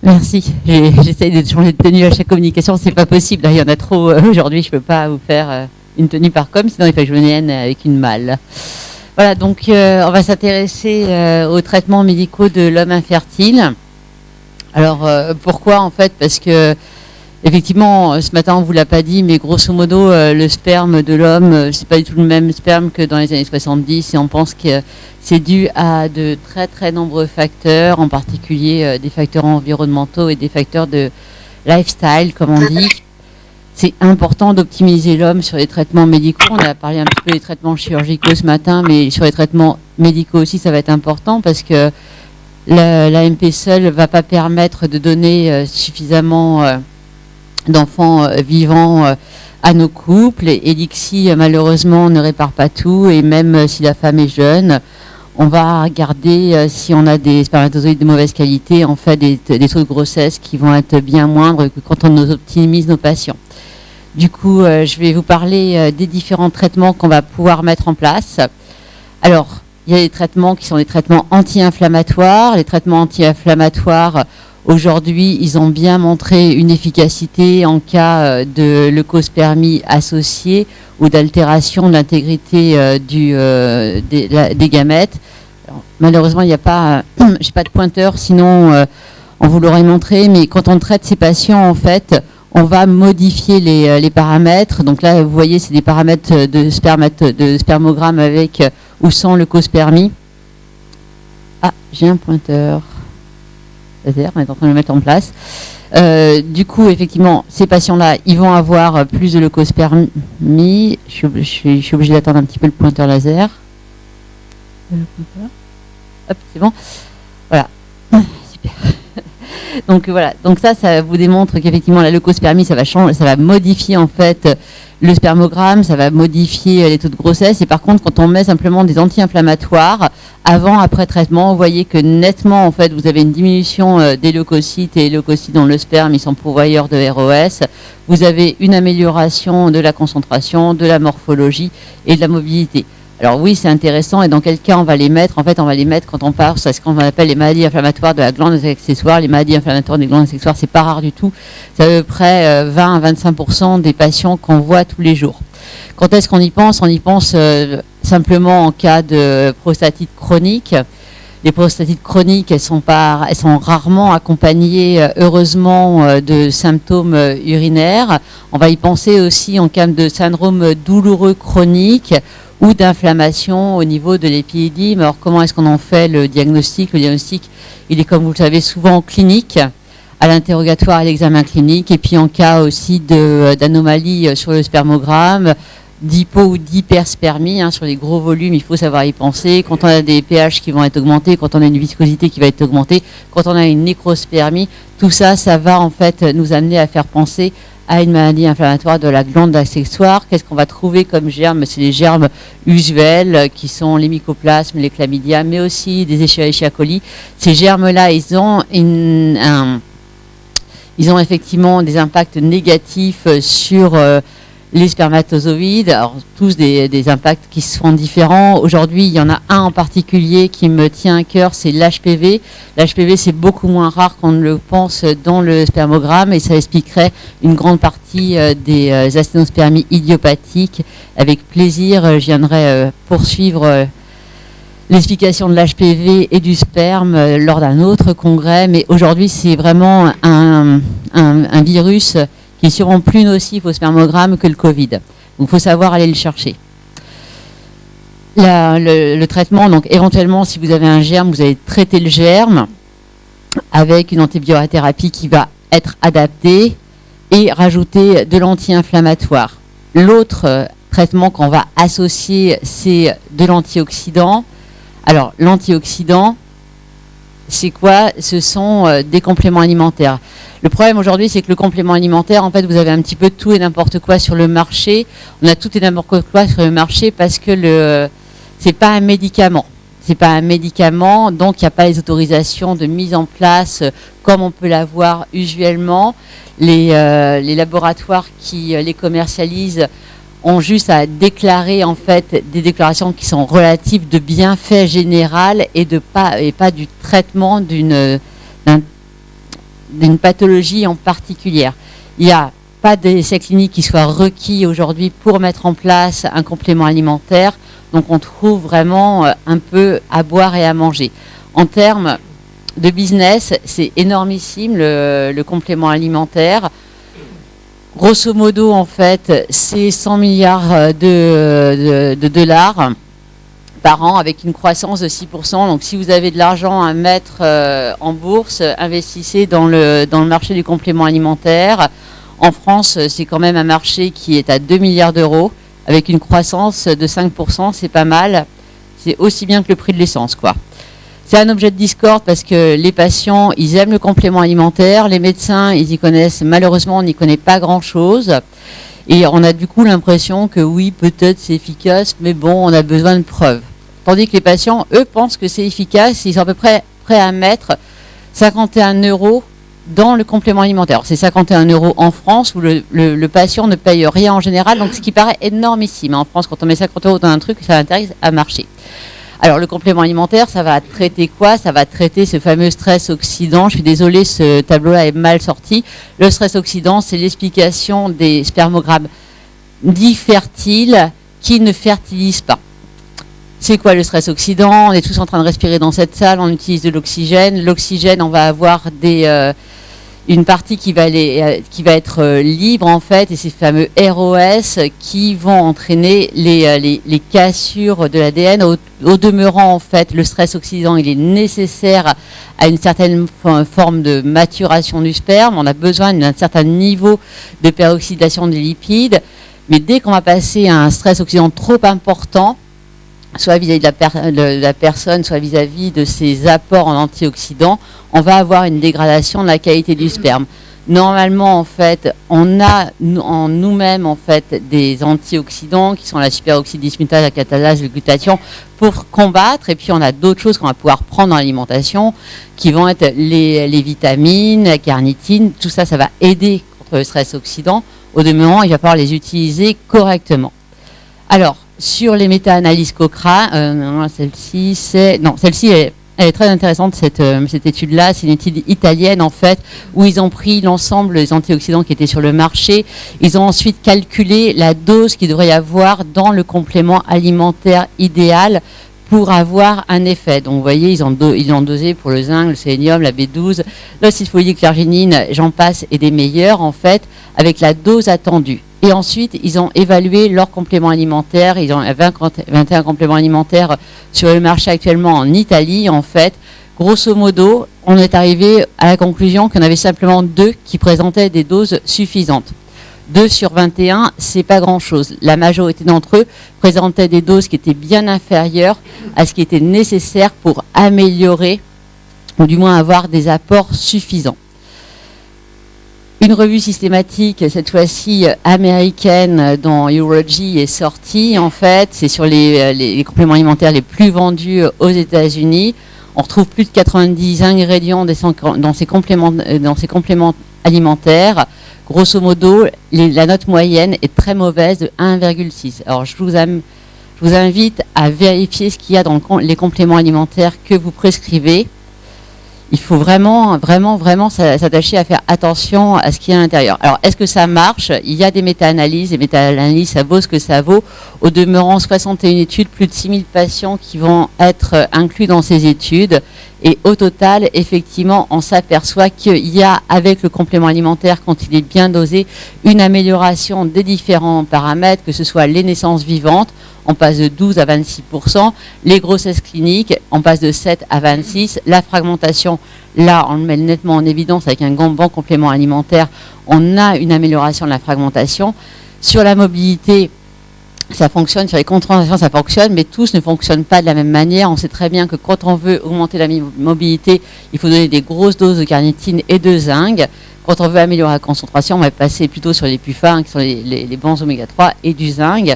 Merci. J'essaye de changer de tenue à chaque communication, c'est pas possible. Là, il y en a trop aujourd'hui, je peux pas vous faire une tenue par com, sinon il faut que je vienne avec une malle. Voilà, donc on va s'intéresser aux traitements médicaux de l'homme infertile. Alors pourquoi en fait? Parce que effectivement, ce matin on vous l'a pas dit, mais grosso modo, le sperme de l'homme, c'est pas du tout le même sperme que dans les années 70, et on pense que c'est dû à de très très nombreux facteurs, en particulier des facteurs environnementaux et des facteurs de lifestyle, comme on dit. C'est important d'optimiser l'homme sur les traitements médicaux. On a parlé un petit peu des traitements chirurgicaux ce matin, mais sur les traitements médicaux aussi, ça va être important parce que l'AMP seul ne va pas permettre de donner suffisamment d'enfants vivants à nos couples. Et l'ICSI, malheureusement, ne répare pas tout. Et même si la femme est jeune, on va regarder si on a des spermatozoïdes de mauvaise qualité, en fait des taux de grossesse qui vont être bien moindres que quand on optimise nos patients. Du coup, je vais vous parler des différents traitements qu'on va pouvoir mettre en place. Alors, il y a des traitements qui sont des traitements anti-inflammatoires. Les traitements anti-inflammatoires, aujourd'hui, ils ont bien montré une efficacité en cas de leucospermie associée ou d'altération de l'intégrité des gamètes. Alors, malheureusement, il n'y a pas, j'ai pas de pointeur, sinon on vous l'aurait montré. Mais quand on traite ces patients, en fait, on va modifier les paramètres. Donc là, vous voyez, c'est des paramètres de spermogramme avec ou sans leucospermie. Ah, j'ai un pointeur. C'est-à-dire, on est en train de le mettre en place. Du coup, effectivement, ces patients-là, ils vont avoir plus de leucospermie. Je suis obligée d'attendre un petit peu le pointeur laser. Hop, c'est bon. Voilà. Super. Donc voilà, donc ça vous démontre qu'effectivement la leucospermie, ça va changer, ça va modifier en fait le spermogramme, ça va modifier les taux de grossesse. Et par contre, quand on met simplement des anti-inflammatoires avant, après traitement, vous voyez que nettement en fait vous avez une diminution des leucocytes, et les leucocytes dans le sperme, ils sont pourvoyeurs de ROS. Vous avez une amélioration de la concentration, de la morphologie et de la mobilité. Alors oui, c'est intéressant. Et dans quel cas on va les mettre? En fait, on va les mettre quand on part sur ce qu'on appelle les maladies inflammatoires de la glande accessoire. Les maladies inflammatoires des glandes accessoires, c'est pas rare du tout. C'est à peu près 20 à 25% des patients qu'on voit tous les jours. Quand est-ce qu'on y pense? On y pense simplement en cas de prostatite chronique. Les prostatites chroniques, elles sont rarement accompagnées, heureusement, de symptômes urinaires. On va y penser aussi en cas de syndrome douloureux chronique ou d'inflammation au niveau de l'épididyme. Alors, comment est-ce qu'on en fait le diagnostic? Le diagnostic, il est, comme vous le savez, souvent clinique, à l'interrogatoire et l'examen clinique, et puis en cas aussi d'anomalie sur le spermogramme, d'hypo ou d'hyperspermie, sur les gros volumes, il faut savoir y penser. Quand on a des pH qui vont être augmentés, quand on a une viscosité qui va être augmentée, quand on a une nécrospermie, tout ça, ça va en fait nous amener à faire penser à une maladie inflammatoire de la glande accessoire. Qu'est-ce qu'on va trouver comme germes? C'est les germes usuels qui sont les mycoplasmes, les chlamydia, mais aussi des Escherichia coli. Ces germes-là, ils ont effectivement des impacts négatifs sur les spermatozoïdes. Alors tous des impacts qui sont différents. Aujourd'hui, il y en a un en particulier qui me tient à cœur, c'est l'HPV. L'HPV, c'est beaucoup moins rare qu'on ne le pense dans le spermogramme, et ça expliquerait une grande partie des asténospermies idiopathiques. Avec plaisir, je viendrai poursuivre l'explication de l'HPV et du sperme lors d'un autre congrès, mais aujourd'hui, c'est vraiment un virus qui est sûrement plus nocif au spermogramme que le Covid. Donc, il faut savoir aller le chercher. Le traitement, donc éventuellement, si vous avez un germe, vous allez traiter le germe avec une antibiothérapie qui va être adaptée et rajouter de l'anti-inflammatoire. L'autre traitement qu'on va associer, c'est de l'antioxydant. Alors, l'antioxydant, c'est quoi? Ce sont des compléments alimentaires. Le problème aujourd'hui, c'est que le complément alimentaire, en fait, vous avez un petit peu tout et n'importe quoi sur le marché. On a tout et n'importe quoi sur le marché parce que c'est pas un médicament. C'est pas un médicament, donc il n'y a pas les autorisations de mise en place comme on peut l'avoir usuellement. Les laboratoires qui les commercialisent ont juste à déclarer en fait des déclarations qui sont relatives de bienfait général et pas du traitement d'une pathologie en particulier. Il n'y a pas d'essai clinique qui soit requis aujourd'hui pour mettre en place un complément alimentaire. Donc on trouve vraiment un peu à boire et à manger. En termes de business, c'est énormissime le complément alimentaire. Grosso modo, en fait, c'est 100 milliards de dollars par an avec une croissance de 6%. Donc si vous avez de l'argent à mettre en bourse, investissez dans le marché du complément alimentaire. En France, c'est quand même un marché qui est à 2 milliards d'euros avec une croissance de 5%, c'est pas mal. C'est aussi bien que le prix de l'essence, quoi. C'est un objet de discorde parce que les patients, ils aiment le complément alimentaire. Les médecins, ils y connaissent, malheureusement, on n'y connaît pas grand-chose. Et on a du coup l'impression que oui, peut-être c'est efficace, mais bon, on a besoin de preuves. Tandis que les patients, eux, pensent que c'est efficace. Ils sont à peu près prêts à mettre 51 € dans le complément alimentaire. C'est 51 € en France où le patient ne paye rien en général, donc ce qui paraît énormissime. En France, quand on met 50 € dans un truc, ça intéresse à marcher. Alors, le complément alimentaire, ça va traiter quoi? Ça va traiter ce fameux stress oxydant. Je suis désolée, ce tableau-là est mal sorti. Le stress oxydant, c'est l'explication des spermogrammes dits fertiles qui ne fertilisent pas. C'est quoi le stress oxydant? On est tous en train de respirer dans cette salle, on utilise de l'oxygène. L'oxygène, on va avoir une partie qui va être libre en fait, et ces fameux ROS qui vont entraîner les cassures de l'ADN. Au demeurant en fait, le stress oxydant il est nécessaire à une certaine forme de maturation du sperme. On a besoin d'un certain niveau de peroxydation des lipides, mais dès qu'on va passer à un stress oxydant trop important, soit vis-à-vis de la personne, soit vis-à-vis de ses apports en antioxydants, on va avoir une dégradation de la qualité du sperme. Normalement, en fait, on a en nous-mêmes en fait des antioxydants qui sont la superoxydismutase, la catalase, le glutathion pour combattre. Et puis on a d'autres choses qu'on va pouvoir prendre dans l'alimentation, qui vont être les vitamines, la carnitine. Tout ça, ça va aider contre le stress oxydant. Au demeurant, il va falloir les utiliser correctement. Alors, sur les méta-analyses Cochrane, celle-ci, elle est très intéressante, cette étude-là. C'est une étude italienne, en fait, où ils ont pris l'ensemble des antioxydants qui étaient sur le marché. Ils ont ensuite calculé la dose qu'il devrait y avoir dans le complément alimentaire idéal pour avoir un effet. Donc, vous voyez, ils ont dosé pour le zinc, le sélénium, la B12, l'osylfolinique, l'arginine, j'en passe, et des meilleurs, en fait, avec la dose attendue. Et ensuite, ils ont évalué leurs compléments alimentaires. Ils ont 21 compléments alimentaires sur le marché actuellement en Italie, en fait. Grosso modo, on est arrivé à la conclusion qu'on avait simplement 2 qui présentaient des doses suffisantes. 2 sur 21, c'est pas grand-chose. La majorité d'entre eux présentaient des doses qui étaient bien inférieures à ce qui était nécessaire pour améliorer, ou du moins avoir des apports suffisants. Une revue systématique, cette fois-ci américaine, dans Urology est sortie. En fait, c'est sur les compléments alimentaires les plus vendus aux États-Unis. On retrouve plus de 90 ingrédients dans ces compléments alimentaires. Grosso modo, la note moyenne est très mauvaise, de 1,6. Alors, je vous invite à vérifier ce qu'il y a dans les compléments alimentaires que vous prescrivez. Il faut vraiment s'attacher à faire attention à ce qu'il y a à l'intérieur. Alors, est-ce que ça marche? Il y a des méta-analyses. Les méta-analyses, ça vaut ce que ça vaut. Au demeurant, 61 études, plus de 6000 patients qui vont être inclus dans ces études. Et au total, effectivement, on s'aperçoit qu'il y a, avec le complément alimentaire, quand il est bien dosé, une amélioration des différents paramètres, que ce soit les naissances vivantes, on passe de 12 à 26%, les grossesses cliniques, on passe de 7 à 26%, la fragmentation, là, on le met nettement en évidence avec un bon complément alimentaire, on a une amélioration de la fragmentation. Sur la mobilité, ça fonctionne, sur les contraceptions, ça fonctionne, mais tous ne fonctionnent pas de la même manière. On sait très bien que quand on veut augmenter la mobilité, il faut donner des grosses doses de carnitine et de zinc. Quand on veut améliorer la concentration, on va passer plutôt sur les PUFA, qui sont les bons oméga 3 et du zinc.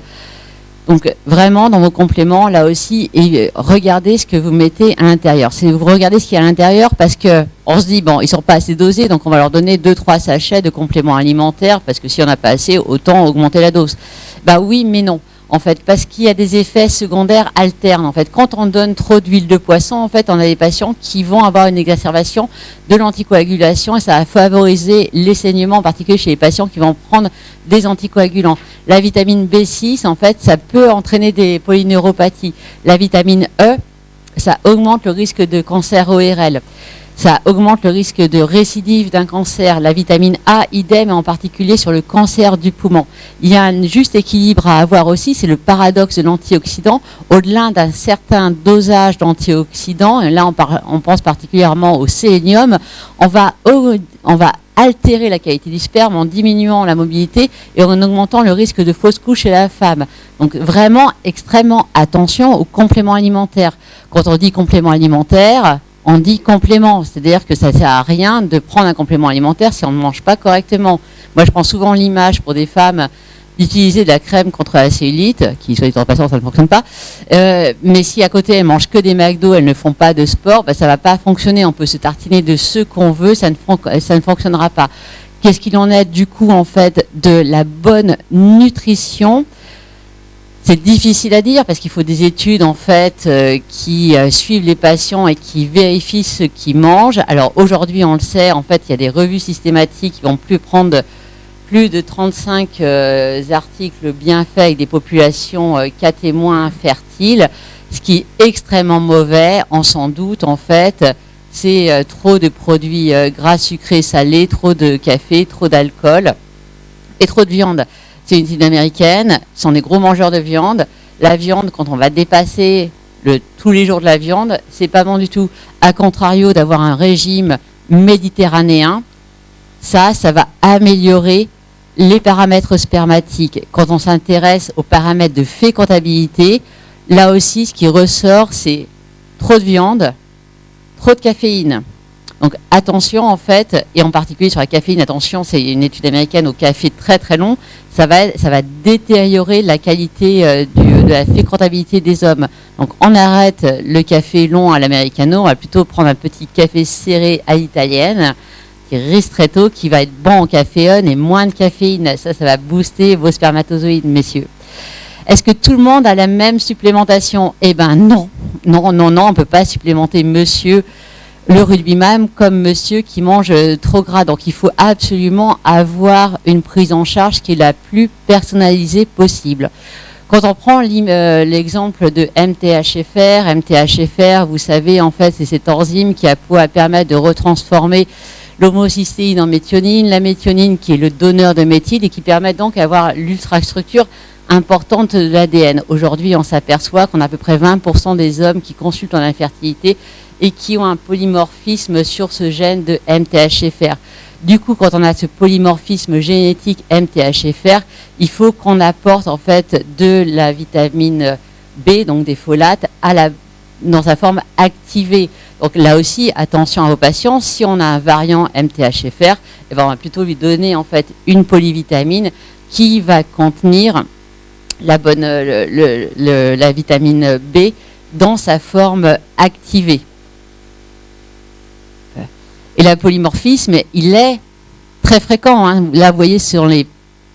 Donc vraiment, dans vos compléments, là aussi, et regardez ce que vous mettez à l'intérieur. Si vous regardez ce qu'il y a à l'intérieur, parce que on se dit, bon, ils sont pas assez dosés, donc on va leur donner 2-3 sachets de compléments alimentaires, parce que si on n'a pas assez, autant augmenter la dose. Bah oui, mais non. en fait, parce qu'il y a des effets secondaires alternes. En fait, quand on donne trop d'huile de poisson, en fait, on a des patients qui vont avoir une exacerbation de l'anticoagulation et ça va favoriser les saignements, en particulier chez les patients qui vont prendre des anticoagulants. La vitamine B6, en fait, ça peut entraîner des polyneuropathies. La vitamine E, ça augmente le risque de cancer ORL. Ça augmente le risque de récidive d'un cancer. La vitamine A, idem, en particulier sur le cancer du poumon. Il y a un juste équilibre à avoir aussi, c'est le paradoxe de l'antioxydant. Au-delà d'un certain dosage d'antioxydants, là on pense particulièrement au sélénium, on va altérer la qualité du sperme en diminuant la mobilité et en augmentant le risque de fausse couche chez la femme. Donc vraiment extrêmement attention aux compléments alimentaires. Quand on dit complément alimentaire, on dit complément, c'est-à-dire que ça ne sert à rien de prendre un complément alimentaire si on ne mange pas correctement. Moi, je prends souvent l'image pour des femmes d'utiliser de la crème contre la cellulite, qui, soit dit en passant, ça ne fonctionne pas. Mais si à côté, elles mangent que des McDo, elles ne font pas de sport, ça ne va pas fonctionner. On peut se tartiner de ce qu'on veut, ça ne fonctionnera pas. Qu'est-ce qu'il en est, du coup, en fait, de la bonne nutrition ? C'est difficile à dire parce qu'il faut des études en fait qui suivent les patients et qui vérifient ce qu'ils mangent. Alors aujourd'hui, on le sait, en fait, il y a des revues systématiques qui vont prendre plus de 35 articles bien faits avec des populations 4 et moins fertiles, ce qui est extrêmement mauvais. On s'en doute en fait, c'est trop de produits gras, sucrés, salés, trop de café, trop d'alcool et trop de viande. C'est une étude américaine, ce sont des gros mangeurs de viande. La viande, quand on va dépasser tous les jours de la viande, c'est pas bon du tout. A contrario d'avoir un régime méditerranéen, ça va améliorer les paramètres spermatiques. Quand on s'intéresse aux paramètres de fécondabilité, là aussi, ce qui ressort, c'est trop de viande, trop de caféine. Donc attention en fait, et en particulier sur la caféine, attention, c'est une étude américaine au café très très long, ça va détériorer la qualité de la fécondabilité des hommes. Donc on arrête le café long à l'americano, on va plutôt prendre un petit café serré à l'italienne, qui est ristretto, qui va être bon en caféine et moins de caféine. Ça va booster vos spermatozoïdes, messieurs. Est-ce que tout le monde a la même supplémentation ? Eh ben non, on ne peut pas supplémenter monsieur le rugbyman comme monsieur qui mange trop gras. Donc il faut absolument avoir une prise en charge qui est la plus personnalisée possible. Quand on prend l'exemple de MTHFR, vous savez, en fait, c'est cette enzyme qui a pour permettre de retransformer l'homocystéine en méthionine, la méthionine qui est le donneur de méthyle et qui permet donc d'avoir l'ultrastructure importante de l'ADN. Aujourd'hui, on s'aperçoit qu'on a à peu près 20% des hommes qui consultent en infertilité et qui ont un polymorphisme sur ce gène de MTHFR. Du coup, quand on a ce polymorphisme génétique MTHFR, il faut qu'on apporte en fait de la vitamine B, donc des folates, dans sa forme activée. Donc là aussi, attention à vos patients, si on a un variant MTHFR, on va plutôt lui donner en fait une polyvitamine qui va contenir la vitamine B dans sa forme activée. Et le polymorphisme, il est très fréquent. Hein. Là, vous voyez sur les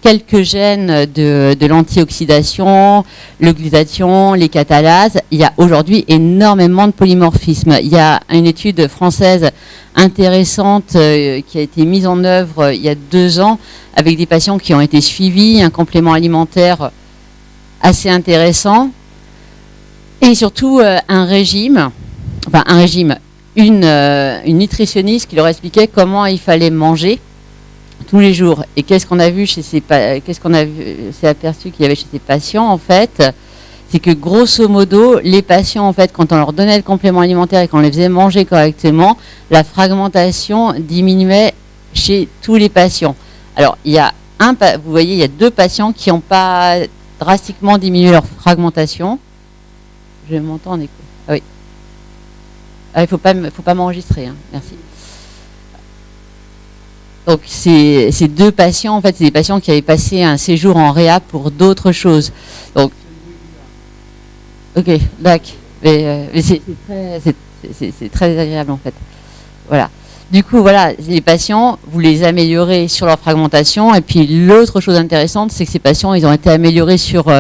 quelques gènes de l'antioxydation, le glutathion, les catalases, il y a aujourd'hui énormément de polymorphisme. Il y a une étude française intéressante qui a été mise en œuvre il y a 2 ans avec des patients qui ont été suivis, un complément alimentaire assez intéressant et surtout une nutritionniste qui leur expliquait comment il fallait manger tous les jours. Et qu'est-ce qu'on a vu s'est aperçu qu'il y avait chez ces patients en fait, c'est que grosso modo, les patients en fait, quand on leur donnait le complément alimentaire et qu'on les faisait manger correctement, la fragmentation diminuait chez tous les patients. Alors il y a vous voyez, il y a 2 patients qui n'ont pas drastiquement diminué leur fragmentation. Je vais m'entendre. Ah oui. Ah, il faut pas m'enregistrer, hein. Merci. Donc ces 2 patients, en fait, c'est des patients qui avaient passé un séjour en réa pour d'autres choses. Donc, ok, d'accord. Mais c'est très agréable en fait. Voilà. Du coup, voilà, les patients, vous les améliorez sur leur fragmentation. Et puis, l'autre chose intéressante, c'est que ces patients, ils ont été améliorés sur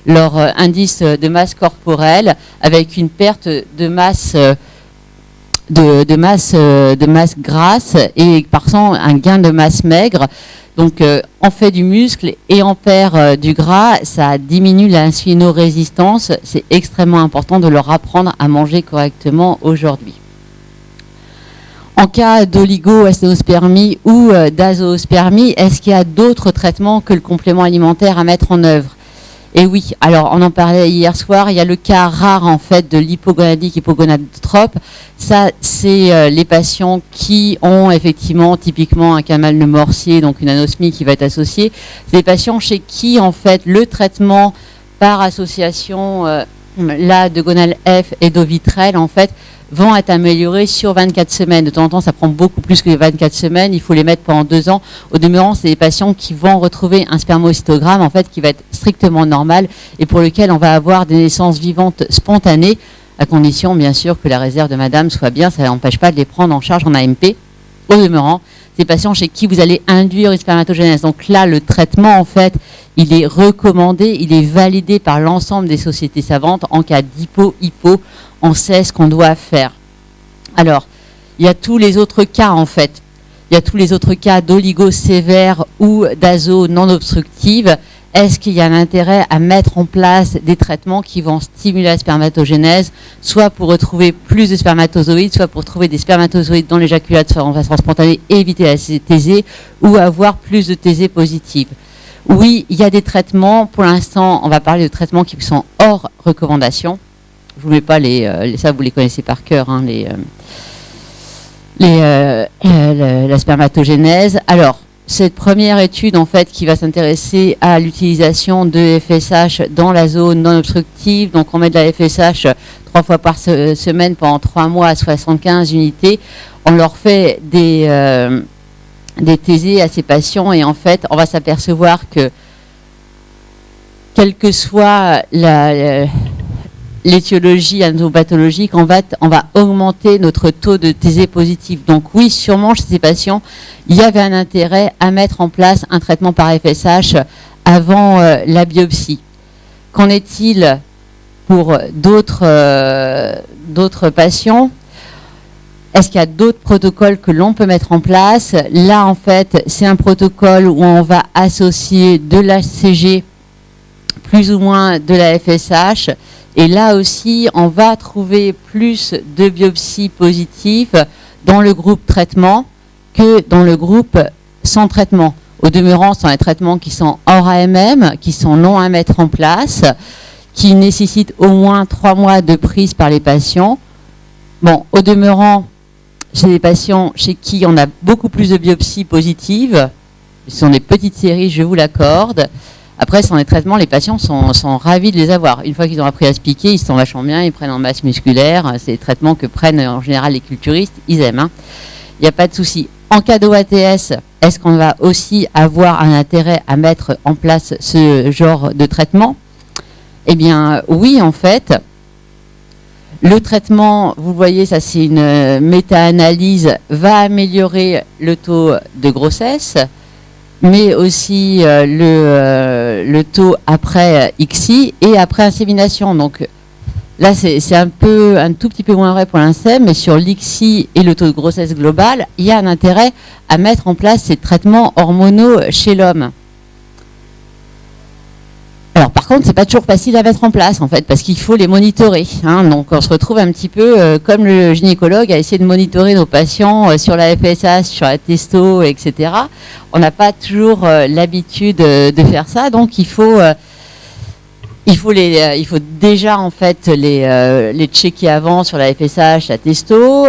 leur indice de masse corporelle avec une perte de masse, de masse grasse et par un gain de masse maigre. Donc, on fait du muscle et on perd du gras. Ça diminue l'insulinorésistance. C'est extrêmement important de leur apprendre à manger correctement aujourd'hui. En cas d'oligo-asténospermie ou d'azoospermie, est-ce qu'il y a d'autres traitements que le complément alimentaire à mettre en œuvre? Et oui, alors on en parlait hier soir, il y a le cas rare en fait de l'hypogonadique hypogonadotrope. Ça, c'est les patients qui ont effectivement typiquement un canal de Morsier, donc une anosmie qui va être associée. C'est des patients chez qui en fait le traitement par association là de gonal F et d'ovitrel en fait vont être améliorés sur 24 semaines. De temps en temps, ça prend beaucoup plus que les 24 semaines. Il faut les mettre pendant 2 ans. Au demeurant, c'est des patients qui vont retrouver un spermocytogramme, en fait, qui va être strictement normal et pour lequel on va avoir des naissances vivantes spontanées, à condition, bien sûr, que la réserve de madame soit bien. Ça n'empêche pas de les prendre en charge en AMP. Au demeurant, ces patients chez qui vous allez induire une spermatogénèse. Donc là, le traitement, en fait, il est recommandé, il est validé par l'ensemble des sociétés savantes en cas d'hypo. On sait ce qu'on doit faire. Alors, il y a tous les autres cas, en fait. Il y a tous les autres cas d'oligo sévère ou d'azo non obstructive. Est-ce qu'il y a un intérêt à mettre en place des traitements qui vont stimuler la spermatogénèse, soit pour retrouver plus de spermatozoïdes, soit pour trouver des spermatozoïdes dans l'éjaculat en façon spontanée et éviter la thésée, ou avoir plus de thésée positive? Oui, il y a des traitements. Pour l'instant, on va parler de traitements qui sont hors recommandation. Je vous mets pas ça vous les connaissez par cœur, hein, la spermatogénèse. Alors, cette première étude en fait qui va s'intéresser à l'utilisation de FSH dans la zone non obstructive, donc on met de la FSH 3 fois par semaine pendant 3 mois à 75 unités. On leur fait des thésées à ces patients et en fait, on va s'apercevoir que quelle que soit l'étiologie anatopathologique, on va augmenter notre taux de thésée positif. Donc oui, sûrement chez ces patients, il y avait un intérêt à mettre en place un traitement par FSH avant la biopsie. Qu'en est-il pour d'autres patients? Est-ce qu'il y a d'autres protocoles que l'on peut mettre en place? Là, en fait, c'est un protocole où on va associer de l'HCG plus ou moins de la FSH. Et là aussi, on va trouver plus de biopsies positives dans le groupe traitement que dans le groupe sans traitement. Au demeurant, ce sont les traitements qui sont hors AMM, qui sont non à mettre en place, qui nécessitent au moins 3 mois de prise par les patients. Bon, au demeurant, chez des patients chez qui on a beaucoup plus de biopsies positives, ce sont des petites séries, je vous l'accorde. Après, sans les traitements, les patients sont ravis de les avoir. Une fois qu'ils ont appris à se piquer, ils se sentent vachement bien, ils prennent en masse musculaire. C'est des traitements que prennent en général les culturistes, ils aiment. Hein. Il n'y a pas de souci. En cas d'OATS, est-ce qu'on va aussi avoir un intérêt à mettre en place ce genre de traitement? Eh bien, oui, en fait. Le traitement, vous voyez, ça c'est une méta-analyse, va améliorer le taux de grossesse, mais aussi le taux après ICSI et après insémination. Donc là, c'est un tout petit peu moins vrai pour l'INSEM, mais sur l'ICSI et le taux de grossesse global, il y a un intérêt à mettre en place ces traitements hormonaux chez l'homme. Alors par contre, c'est pas toujours facile à mettre en place en fait, parce qu'il faut les monitorer. Hein. Donc on se retrouve un petit peu comme le gynécologue à essayer de monitorer nos patients sur la FSH, sur la testo, etc. On n'a pas toujours l'habitude de faire ça, donc il faut déjà en fait les checker avant sur la FSH, la testo.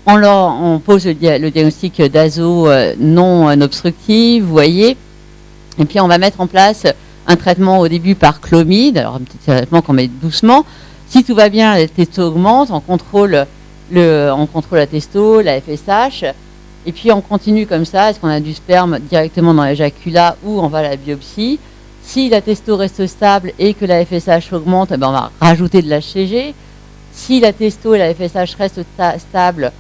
On pose le diagnostic d'azo non obstructif, vous voyez, et puis on va mettre en place un traitement au début par chlomide, alors un petit traitement qu'on met doucement. Si tout va bien, la testo augmente, on contrôle la testo, la FSH, et puis on continue comme ça. Est-ce qu'on a du sperme directement dans l'éjaculat ou on va à la biopsie? Si la testo reste stable et que la FSH augmente, on va rajouter de l'HCG. Si la testo et la FSH restent stables,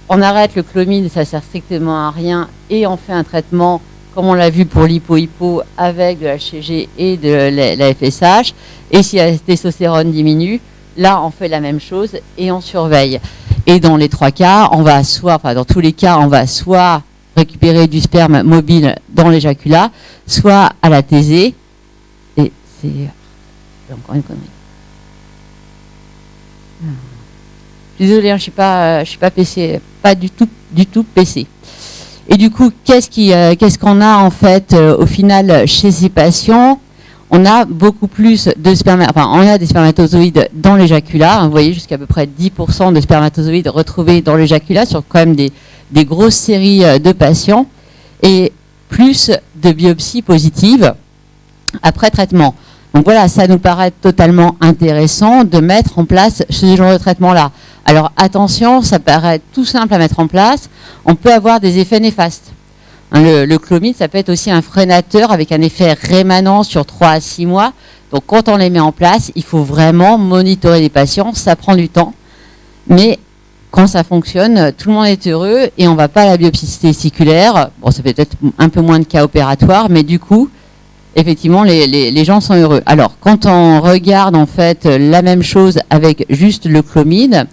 on arrête le clomide, ça sert strictement à rien, et on fait un traitement, comme on l'a vu pour l'hypo-hypo, avec de la HCG et de la FSH. Et si la testostérone diminue, là, on fait la même chose et on surveille. Et dans les 3 cas, on va dans tous les cas, on va soit récupérer du sperme mobile dans l'éjaculat, soit à la thésée. Et c'est encore une connerie. Désolée, je suis pas PC, pas du tout PC. Et du coup, qu'est-ce qu'on a en fait au final chez ces patients? On a beaucoup plus de on a des spermatozoïdes dans l'éjaculat. Vous voyez, jusqu'à peu près 10% de spermatozoïdes retrouvés dans l'éjaculat sur quand même des grosses séries de patients, et plus de biopsies positives après traitement. Donc voilà, ça nous paraît totalement intéressant de mettre en place ce genre de traitement-là. Alors attention, ça paraît tout simple à mettre en place. On peut avoir des effets néfastes. Le clomide, ça peut être aussi un freinateur avec un effet rémanent sur 3 à 6 mois. Donc quand on les met en place, il faut vraiment monitorer les patients. Ça prend du temps. Mais quand ça fonctionne, tout le monde est heureux et on ne va pas à la biopsie testiculaire. Bon, ça fait peut-être un peu moins de cas opératoires, mais du coup, effectivement, les gens sont heureux. Alors, quand on regarde en fait la même chose avec juste le clomide,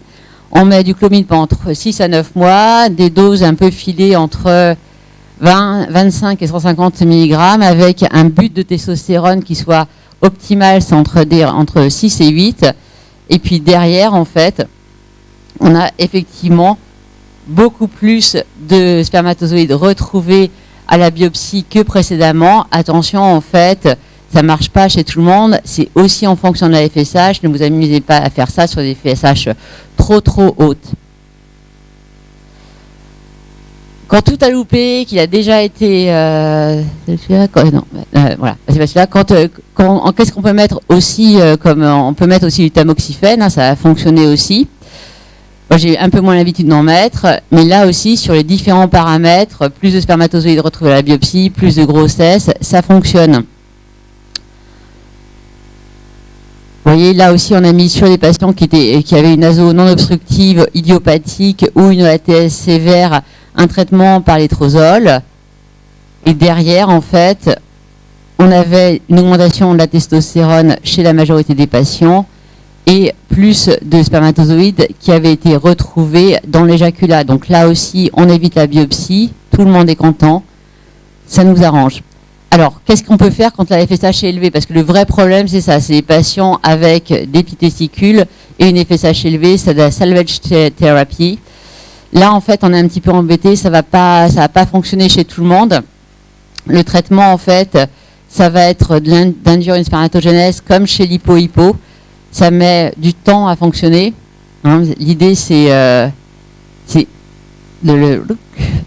on met du clomide pendant 6 à 9 mois, des doses un peu filées entre 20, 25 et 150 mg avec un but de testostérone qui soit optimal, c'est entre 6 et 8. Et puis derrière, en fait, on a effectivement beaucoup plus de spermatozoïdes retrouvés à la biopsie que précédemment. Attention, en fait, ça ne marche pas chez tout le monde. C'est aussi en fonction de la FSH. Ne vous amusez pas à faire ça sur des FSH trop hautes. Quand tout a loupé, qu'il a déjà été... voilà, c'est pas celui-là. Qu'est-ce qu'on peut mettre aussi comme on peut mettre aussi du tamoxifène, hein, ça a fonctionné aussi. Moi, j'ai un peu moins l'habitude d'en mettre, mais là aussi, sur les différents paramètres, plus de spermatozoïdes retrouvés à la biopsie, plus de grossesse, ça fonctionne. Vous voyez, là aussi, on a mis sur les patients qui avaient une azo non obstructive idiopathique ou une ATS sévère un traitement par létrozole. Et derrière, en fait, on avait une augmentation de la testostérone chez la majorité des patients et plus de spermatozoïdes qui avaient été retrouvés dans l'éjaculat. Donc là aussi, on évite la biopsie, tout le monde est content, ça nous arrange. Alors, qu'est-ce qu'on peut faire quand la FSH est élevée? Parce que le vrai problème, c'est ça, c'est les patients avec des petits testicules et une FSH élevée, c'est de la salvage therapy. Là, en fait, on est un petit peu embêté, ça va pas fonctionner chez tout le monde. Le traitement, en fait, ça va être d'induire une spermatogénèse comme chez l'hypo-hypo. Ça met du temps à fonctionner. Hein. L'idée, c'est de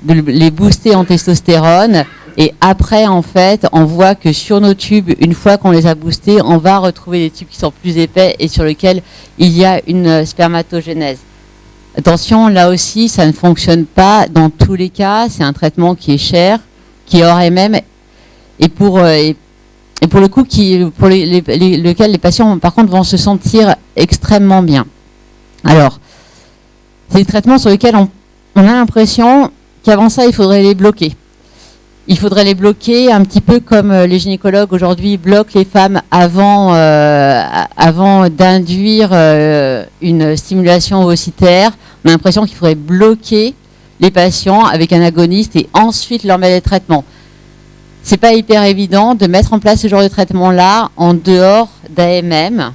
les booster en testostérone. Et après, en fait, on voit que sur nos tubes, une fois qu'on les a boostés, on va retrouver des tubes qui sont plus épais et sur lesquels il y a une spermatogénèse. Attention, là aussi, ça ne fonctionne pas dans tous les cas. C'est un traitement qui est cher, qui aurait même... Et pour le coup, lequel les patients, par contre, vont se sentir extrêmement bien. Alors, c'est des traitements sur lesquels on a l'impression qu'avant ça, il faudrait les bloquer. Il faudrait les bloquer un petit peu comme les gynécologues aujourd'hui bloquent les femmes avant d'induire une stimulation ovocytaire. On a l'impression qu'il faudrait bloquer les patients avec un agoniste et ensuite leur mettre des traitements. C'est pas hyper évident de mettre en place ce genre de traitement-là en dehors d'AMM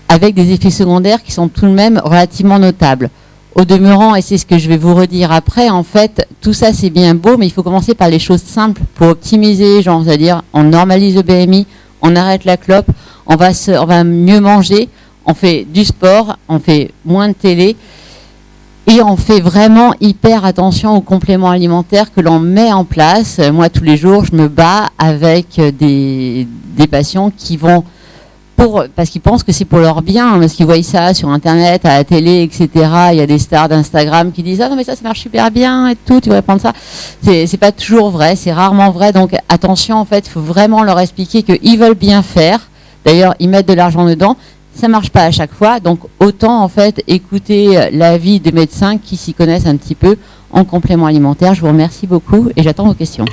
avec des effets secondaires qui sont tout de même relativement notables. Au demeurant, et c'est ce que je vais vous redire après, en fait, tout ça c'est bien beau, mais il faut commencer par les choses simples pour optimiser les gens, c'est-à-dire on normalise le BMI, on arrête la clope, on va mieux manger, on fait du sport, on fait moins de télé, et on fait vraiment hyper attention aux compléments alimentaires que l'on met en place. Moi, tous les jours, je me bats avec des patients qui vont... parce qu'ils pensent que c'est pour leur bien, parce qu'ils voient ça sur Internet, à la télé, etc. Il y a des stars d'Instagram qui disent « Ah non, mais ça marche super bien et tout, tu devrais prendre ça. » C'est pas toujours vrai, c'est rarement vrai. Donc attention, en fait, il faut vraiment leur expliquer qu'ils veulent bien faire. D'ailleurs, ils mettent de l'argent dedans. ça marche pas à chaque fois, donc autant en fait écouter l'avis des médecins qui s'y connaissent un petit peu en complément alimentaire. Je vous remercie beaucoup et j'attends vos questions.